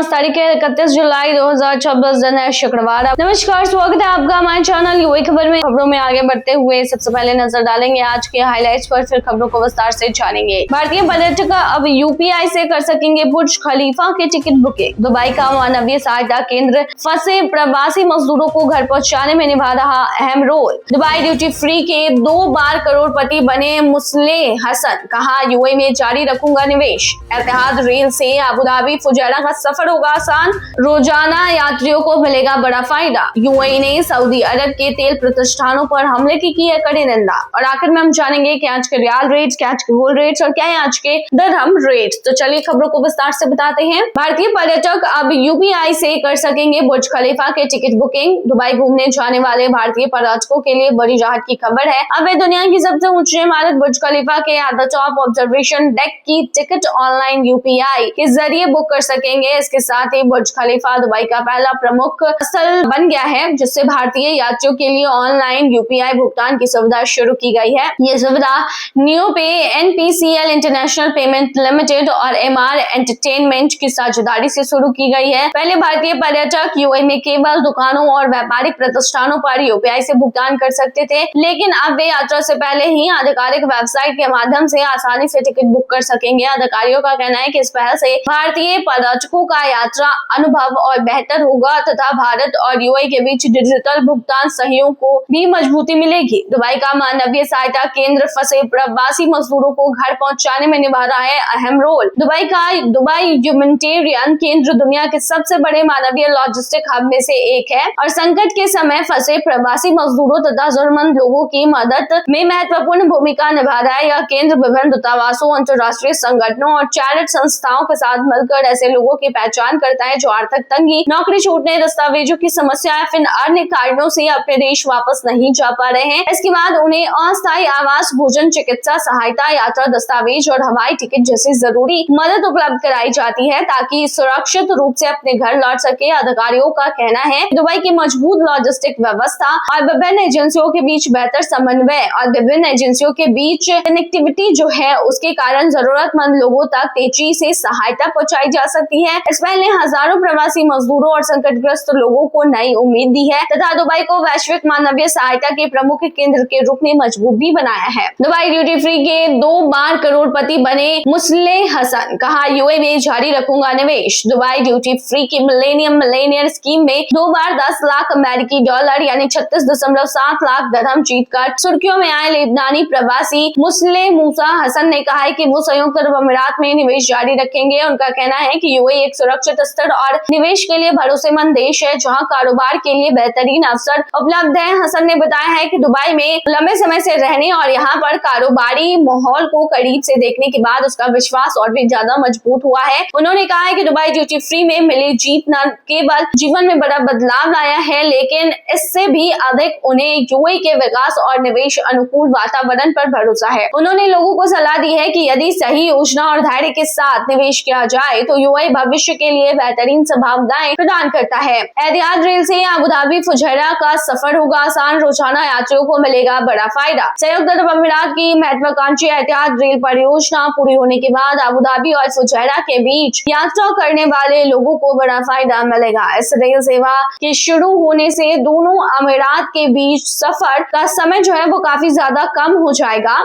आज तारीख है 31 जुलाई 2026 दिन है शुक्रवार। नमस्कार, स्वागत है आपका हमारे चैनल यूएई खबर में। खबरों में आगे बढ़ते हुए सबसे पहले नजर डालेंगे आज के हाइलाइट्स पर, फिर खबरों को विस्तार से जानेंगे। भारतीय पर्यटक अब यूपीआई से कर सकेंगे बुर्ज खलीफा के टिकट बुकिंग। दुबई का मानवीय सहायता केंद्र फंसे प्रवासी मजदूरों को घर पहुंचाने में निभा रहा अहम रोल। दुबई ड्यूटी फ्री के 2 बार करोड़पति बने मुस्लिह हसन, कहा यूएई में जारी रखूंगा निवेश। एतिहाद रेल से अबू धाबी फुजैरा का सफर होगा आसान, रोजाना यात्रियों को मिलेगा बड़ा फायदा। यूएई ने सऊदी अरब के तेल प्रतिष्ठानों पर हमले की है कड़ी निंदा। और आखिर में हम जानेंगे कि आज के रियाल रेट्स, क्या आज के गोल्ड रेट्स और क्या है आज के दिरहम रेट्स। तो चलिए खबरों को विस्तार से बताते हैं। भारतीय पर्यटक अब यूपीआई से कर सकेंगे बुर्ज खलीफा के टिकट बुकिंग। दुबई घूमने जाने वाले भारतीय पर्यटकों के लिए बड़ी राहत की खबर है। अब वे दुनिया की सबसे ऊंची इमारत बुर्ज खलीफा के at the top observation deck की टिकट ऑनलाइन यूपीआई के जरिए बुक कर सकेंगे। इसके साथ ही बुर्ज खलीफा दुबई का पहला प्रमुख स्थल बन गया है, जिससे भारतीय यात्रियों के लिए ऑनलाइन यूपीआई भुगतान की सुविधा शुरू की गई है। ये सुविधा न्यूपे, एनपीसीएल इंटरनेशनल पेमेंट लिमिटेड और एमआर एंटरटेनमेंट की साझेदारी से शुरू की गई है। पहले भारतीय पर्यटक यूएई में केवल दुकानों और व्यापारिक प्रतिष्ठानों पर यूपीआई से भुगतान कर सकते थे, लेकिन अब वे यात्रा से पहले ही आधिकारिक वेबसाइट के माध्यम से आसानी से टिकट बुक कर सकेंगे। अधिकारियों का कहना है कि इस पहल से भारतीय पर्यटकों का यात्रा अनुभव और बेहतर होगा तथा भारत और यूएई के बीच डिजिटल भुगतान सहयोग को भी मजबूती मिलेगी। दुबई का मानवीय सहायता केंद्र फंसे प्रवासी मजदूरों को घर पहुंचाने में निभा रहा है अहम रोल। दुबई ह्यूमैनिटेरियन केंद्र दुनिया के सबसे बड़े मानवीय लॉजिस्टिक हब में से एक है और संकट के समय फंसे प्रवासी मजदूरों तथा जरूरतमंद लोगों की मदद में महत्वपूर्ण भूमिका निभा रहा है। यह केंद्र विभिन्न दूतावासों, अंतर्राष्ट्रीय संगठनों और चैरिटी संस्थाओं के साथ मिलकर ऐसे लोगों की पहचान करता है जो आर्थिक तंगी, नौकरी छूटने, दस्तावेजों की समस्या या फिर अन्य कारणों से अपने देश वापस नहीं जा पा रहे हैं। इसके बाद उन्हें अस्थायी आवास, भोजन, चिकित्सा सहायता, यात्रा दस्तावेज और हवाई टिकट जैसी जरूरी मदद उपलब्ध कराई जाती है ताकि सुरक्षित रूप से अपने घर लौट सके। अधिकारियों का कहना है दुबई की मजबूत लॉजिस्टिक व्यवस्था और विभिन्न एजेंसियों के बीच बेहतर समन्वय और विभिन्न एजेंसियों के बीच कनेक्टिविटी जो है उसके कारण जरूरतमंद लोगों तक तेजी से सहायता पहुंचाई जा सकती है। इस पहल ने हजारों प्रवासी मजदूरों और संकटग्रस्त लोगों को नई उम्मीद दी है तथा दुबई को वैश्विक मानवीय सहायता के प्रमुख केंद्र के रूप में मजबूत भी बनाया है। दुबई ड्यूटी फ्री के 2 बार करोड़पति बने मुस्लिह हसन, कहा यूएई में जारी रखूंगा निवेश। दुबई ड्यूटी फ्री की मिलेनियर स्कीम में 2 बार 10 लाख अमेरिकी डॉलर यानी 36.7 लाख दिरहम जीतकर सुर्खियों में आए लेबनानी प्रवासी मुस्लिह मूसा हसन ने कहा है कि वो संयुक्त अरब अमीरात में निवेश जारी रखेंगे। उनका कहना है कि यूएई एक सुरक्षित स्तर और निवेश के लिए भरोसेमंद देश है जहां कारोबार के लिए बेहतरीन अवसर उपलब्ध है। हसन ने बताया है कि दुबई में लंबे समय से रहने और यहां पर कारोबारी माहौल को करीब से देखने के बाद उसका विश्वास और भी ज्यादा मजबूत हुआ है। उन्होंने कहा है कि दुबई ड्यूटी फ्री में मिली जीत न केवल जीवन में बड़ा बदलाव लाया है, लेकिन इससे भी अधिक उन्हें यूएई के विकास और निवेश अनुकूल वातावरण पर भरोसा है। उन्होंने लोगों को सलाह दी है कि यदि सही योजना और धैर्य के साथ निवेश किया जाए तो यूएई भविष्य के लिए बेहतरीन संभावनाएं प्रदान करता है। एतिहाद रेल से अबू धाबी फुजैरा का सफर होगा आसान, रोजाना यात्रियों को मिलेगा बड़ा फायदा। संयुक्त अरब अमीरात की महत्वाकांक्षी एतिहाद रेल परियोजना पूरी होने के बाद अबू धाबी और फुजैरा के बीच यात्रा करने वाले लोगों को बड़ा फायदा मिलेगा। इस रेल सेवा के शुरू होने से दोनों अमीरात के बीच सफर का समय जो है वो काफी ज्यादा कम हो जाएगा,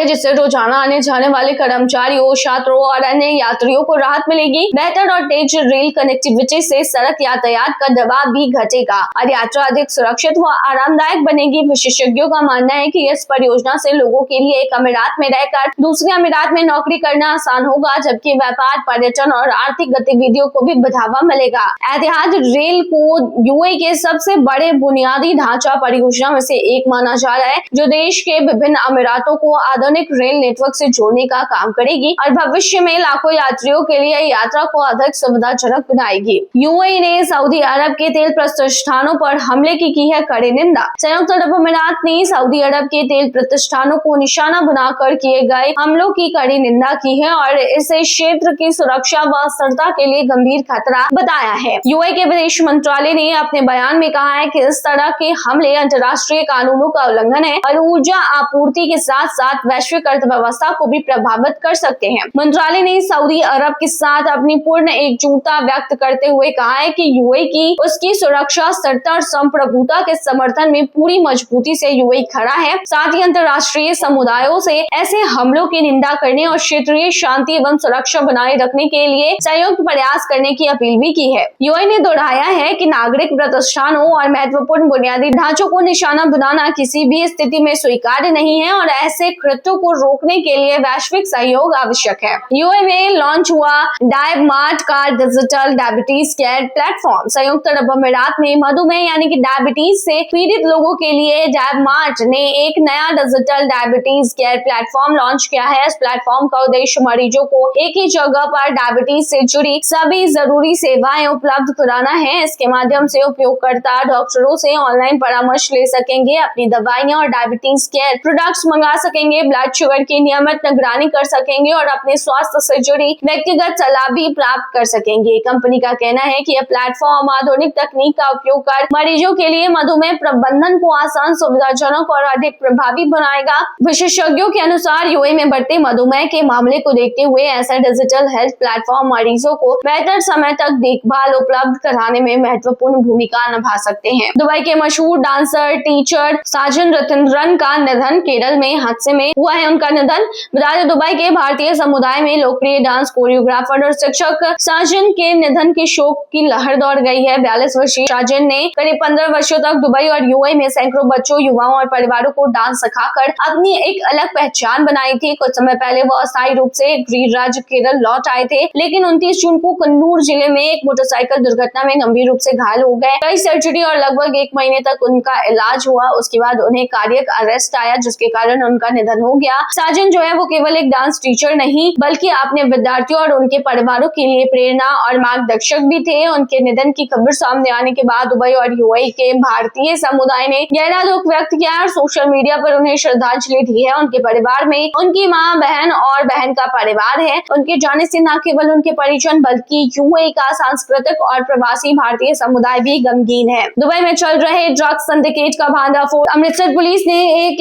जिससे रोजाना आने जाने वाले कर्मचारियों, छात्रों और अन्य यात्रियों को राहत मिलेगी। बेहतर और तेज रेल कनेक्टिविटी से सड़क यातायात का दबाव भी घटेगा और यात्रा अधिक सुरक्षित व आरामदायक बनेगी। विशेषज्ञों का मानना है कि इस परियोजना से लोगों के लिए एक अमीरात में रहकर दूसरे अमीरात में नौकरी करना आसान होगा, जबकि व्यापार, पर्यटन और आर्थिक गतिविधियों को भी बढ़ावा मिलेगा। एतिहाद रेल को यूएई के सबसे बड़े बुनियादी ढांचा परियोजना में से एक माना जा रहा है, जो देश के विभिन्न अमीरातों को आधुनिक रेल नेटवर्क से जोड़ने का काम करेगी और भविष्य में लाखों यात्रियों के लिए यात्रा को अधिक सुविधाजनक बनाएगी। यूएई ने सऊदी अरब के तेल प्रतिष्ठानों पर हमले की है कड़ी निंदा। संयुक्त अरब अमीरात ने सऊदी अरब के तेल प्रतिष्ठानों को निशाना बनाकर किए गए हमलों की कड़ी निंदा की है और इसे क्षेत्र की सुरक्षा व स्थिरता के लिए गंभीर खतरा बताया है। यूएई के विदेश मंत्रालय ने अपने बयान में कहा है कि इस तरह के हमले अंतर्राष्ट्रीय कानूनों का उल्लंघन है और ऊर्जा आपूर्ति के साथ साथ वैश्विक अर्थव्यवस्था को भी प्रभावित कर सकते हैं। मंत्रालय ने सऊदी अरब के साथ अपनी पूर्ण एकजुटता व्यक्त करते हुए कहा है कि यूएई की उसकी सुरक्षा स्थिरता और संप्रभुता के समर्थन में पूरी मजबूती से यूएई खड़ा है। साथ ही अंतर्राष्ट्रीय समुदायों से ऐसे हमलों की निंदा करने और क्षेत्रीय शांति एवं सुरक्षा बनाए रखने के लिए संयुक्त प्रयास करने की अपील भी की है। यूएई ने दोहराया है कि नागरिक प्रतिष्ठानों और महत्वपूर्ण बुनियादी ढांचों को निशाना बनाना किसी भी स्थिति में स्वीकार्य नहीं है और ऐसे कृत्यों को रोकने के लिए वैश्विक सहयोग आवश्यक है। यूएई में लॉन्च हुआ डायबमार्ट का डिजिटल डायबिटीज केयर प्लेटफॉर्म। संयुक्त अरब अमीरात में मधुमेह यानी कि डायबिटीज से पीड़ित लोगों के लिए डायबमार्ट ने एक नया digital diabetes care platform launch किया है। इस प्लेटफॉर्म का उद्देश्य मरीजों को एक ही जगह पर डायबिटीज से जुड़ी सभी जरूरी सेवाएं उपलब्ध कराना है। इसके माध्यम से उपयोगकर्ता डॉक्टरों से ऑनलाइन परामर्श ले सकेंगे, अपनी दवाइयां और डायबिटीज केयर प्रोडक्ट्स मंगा सकेंगे, ब्लड शुगर की नियमित निगरानी कर सकेंगे और अपने स्वास्थ्य से जुड़ी व्यक्तिगत सलाह भी प्राप्त कर सकेंगे। कंपनी का कहना है कि यह प्लेटफॉर्म आधुनिक तकनीक का उपयोग कर मरीजों के लिए मधुमेह प्रबंधन को आसान, सुविधाजनक और अधिक प्रभावी बनाएगा। विशेषज्ञों के अनुसार यूएई में बढ़ते मधुमेह के मामले को देखते हुए ऐसा डिजिटल हेल्थ प्लेटफॉर्म मरीजों को बेहतर समय तक देखभाल उपलब्ध कराने में महत्वपूर्ण भूमिका निभा सकते हैं। दुबई के मशहूर डांसर टीचर साजन रतिंद्रन का निधन। केरल में हादसे में हुआ है उनका निधन। बता दें दुबई के भारतीय समुदाय में लोकप्रिय डांस कोरियोग्राफर और शिक्षक साजन के निधन की शोक की लहर दौड़ गई है। 42 वर्षीय साजन ने करीब 15 वर्षों तक दुबई और यूएई में सैकड़ों बच्चों, युवाओं और परिवारों को डांस सिखाकर अपनी एक अलग पहचान बनाई थी। कुछ समय पहले वो अस्थायी रूप से गृह राज्य केरल लौट आए थे, लेकिन 29 जून को कन्नूर जिले में एक मोटरसाइकिल दुर्घटना में गंभीर रूप से घायल हो गए। कई सर्जरी और लगभग 1 महीने तक उनका इलाज हुआ। उसके बाद उन्हें कार्डियक अरेस्ट आया, जिसके कारण उनका निधन हो गया। साजन जो है वो केवल एक डांस टीचर नहीं बल्कि अपने विद्यार्थियों और उनके परिवारों के लिए प्रेरणा और मार्गदर्शक भी थे। उनके निधन की खबर सामने आने के बाद दुबई और यूएई के भारतीय समुदाय ने गहरा दुख व्यक्त किया और सोशल मीडिया पर उन्हें श्रद्धांजलि दी है। उनके परिवार में उनकी मां, बहन और बहन का परिवार है। उनके जाने से न केवल उनके परिजन बल्कि यूएई का सांस्कृतिक और प्रवासी भारतीय समुदाय भी गमगीन है। दुबई में चल रहे ड्रग्स सिंडिकेट का भांडाफोड़। अमृतसर पुलिस ने 1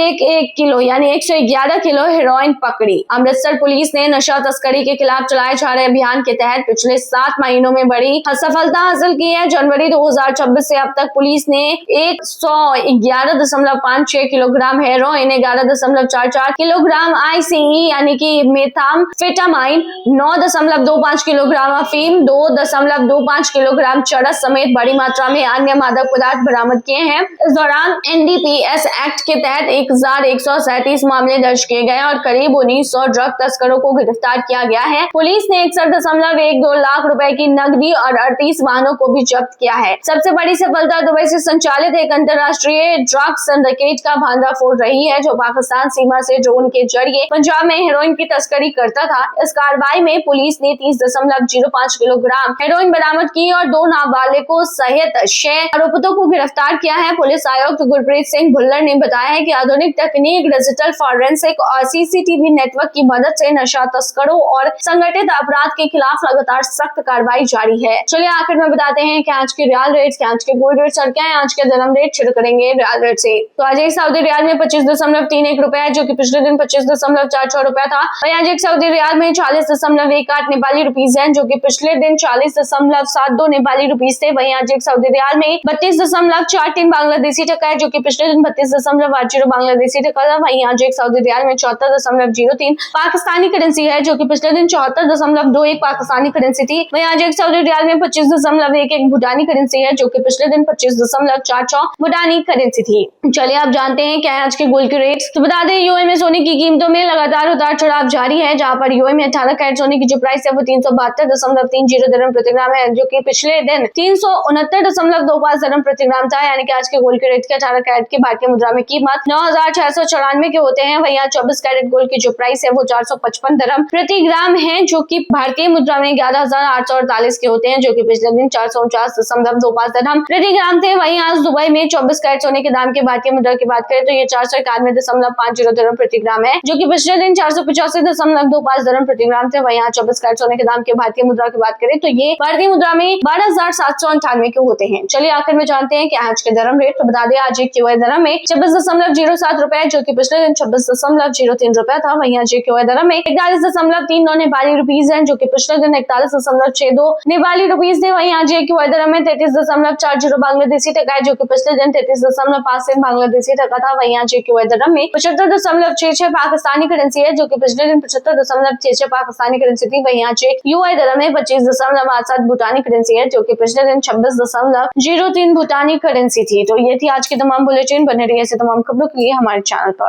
किलो यानी 111 किलो हेरोइन पकड़ी। अमृतसर पुलिस ने नशा तस्करी के खिलाफ चलाए जा रहे अभियान के तहत पिछले 7 महीनों में बड़ी सफलता हासिल की है। जनवरी 2026 से अब तक पुलिस ने 111.56 किलोग्राम हेरोइन, 11.44 किलोग्राम आईसीई यानी कि मेथाम्फेटामाइन, 9.25 किलोग्राम अफीम, 2.25 किलोग्राम चरस समेत बड़ी मात्रा में अन्य मादक पदार्थ बरामद किए हैं। इस दौरान एनडीपीएस एक्ट के तहत 1137 मामले दर्ज किए गए और करीब 1900 ड्रग तस्करों को गिरफ्तार किया गया है। पुलिस ने 61.12 लाख रुपए की नकदी और 38 वाहनों को भी जब्त किया है। सबसे बड़ी सफलता दुबई से संचालित एक अंतर्राष्ट्रीय ड्रग सिंडिकेट का भांडाफोड़ रही है, जो पाकिस्तान सीमा से ड्रोन के जरिए पंजाब में हेरोइन की तस्करी करता था। इस कार्रवाई में पुलिस ने 30.05 किलोग्राम हेरोइन बरामद की और 2 नाबालिगों सहित 6 आरोपितों को गिरफ्तार किया है। पुलिस आयुक्त गुरप्रीत सिंह भुल्लर ने बताया है कि आधुनिक तकनीक, डिजिटल फॉरेंसिक और सीसीटीवी नेटवर्क की मदद से नशा तस्करों और संगठित अपराध के खिलाफ लगातार सख्त कार्रवाई जारी है। चलिए आखिर में बताते हैं कि आज के रियाल रेट्स, आज के गोल्ड रेट्स और क्या है आज के दिरहम रेट। शुरू करेंगे रियाल रेट से। तो आज एक सऊदी रियाल में 25.31 रुपए है, जो कि पिछले दिन 25.44 रुपया था। वहीं आज एक सऊदी रियाल में 40.18 नेपाली रुपीज है, जो कि पिछले दिन 40.72 नेपाली रुपीज थे। वहीं आज एक सऊदी रियाल में 32.43 बांग्लादेशी टका है, जो कि पिछले दिन 32.80 बांग्लादेशी टका था। वहीं आज एक सऊदी रियाल में 74.03 पाकिस्तानी करेंसी है, जो कि पिछले दिन 74.21 पाकिस्तानी करेंसी थी। वहीं आज एक सऊदी रियाल में 25.11 भूटानी करेंसी है, जो कि पिछले दिन 25.44 भूटानी करेंसी थी। चलिए आप जानते हैं क्या है आज के गोल्ड के रेट। तो बता दें यूएई में सोने की कीमतों में लगातार उतार चढ़ाव जारी है, जहां पर यूएई में 18 कैरेट सोने की जो प्राइस है वो 372.30 दिरहम प्रति ग्राम है, जो कि पिछले दिन 369.25 दिरहम प्रति ग्राम था। यानी कि आज के गोल्ड के रेट के 18 कैरेट की भारतीय मुद्रा में कीमत 9,694 के होते हैं। वहीं 24 कैरेट गोल्ड की जो प्राइस है वो 455 दिरहम प्रति ग्राम है, जो कि भारतीय मुद्रा में 11,848 के होते हैं, जो कि पिछले दिन 449.25 दिरहम प्रति ग्राम थे। वहीं आज दुबई में 24 कैरेट सोने के दाम की भारतीय मुद्रा की बात करें तो ये 491.50 दिरहम प्रति ग्राम है, जो कि पिछले दिन 485.25 दिरहम प्रति ग्राम थे। वहीं आज 24 कैरेट सोने के दाम की भारतीय मुद्रा की बात करें तो ये भारतीय मुद्रा में 12,798 के होते हैं। चलिए आखिर में जानते हैं कि आज के दिरहम रेट। तो बता दें आज एक क्यूआई दिरहम में 26.07 रुपए, जो कि पिछले दिन 26.03 रुपए था। वहीं आज एक क्यूआई दिरहम में 41.39 नेपाली रुपीज है, जो कि पिछले दिन 41 33.62 नेपाली रुपीज थे। वहीं आज एक दरम में 33.40 बांग्लादेशी टका है, जो कि पिछले दिन 33.53 बांग्लादेशी टका था। वहीं आज एक दरम में 75.66 पाकिस्तानी करेंसी है, जो कि पिछले दिन 75.66 पाकिस्तानी करेंसी थी। वहीं आज एक यूआई दरम में 25.87 भूटानी करेंसी है, जो कि पिछले दिन 26.03 भूटानी करेंसी थी। तो ये थी आज की तमाम बुलेटिन। बने रहिए ऐसे तमाम खबरों के लिए हमारे चैनल पर।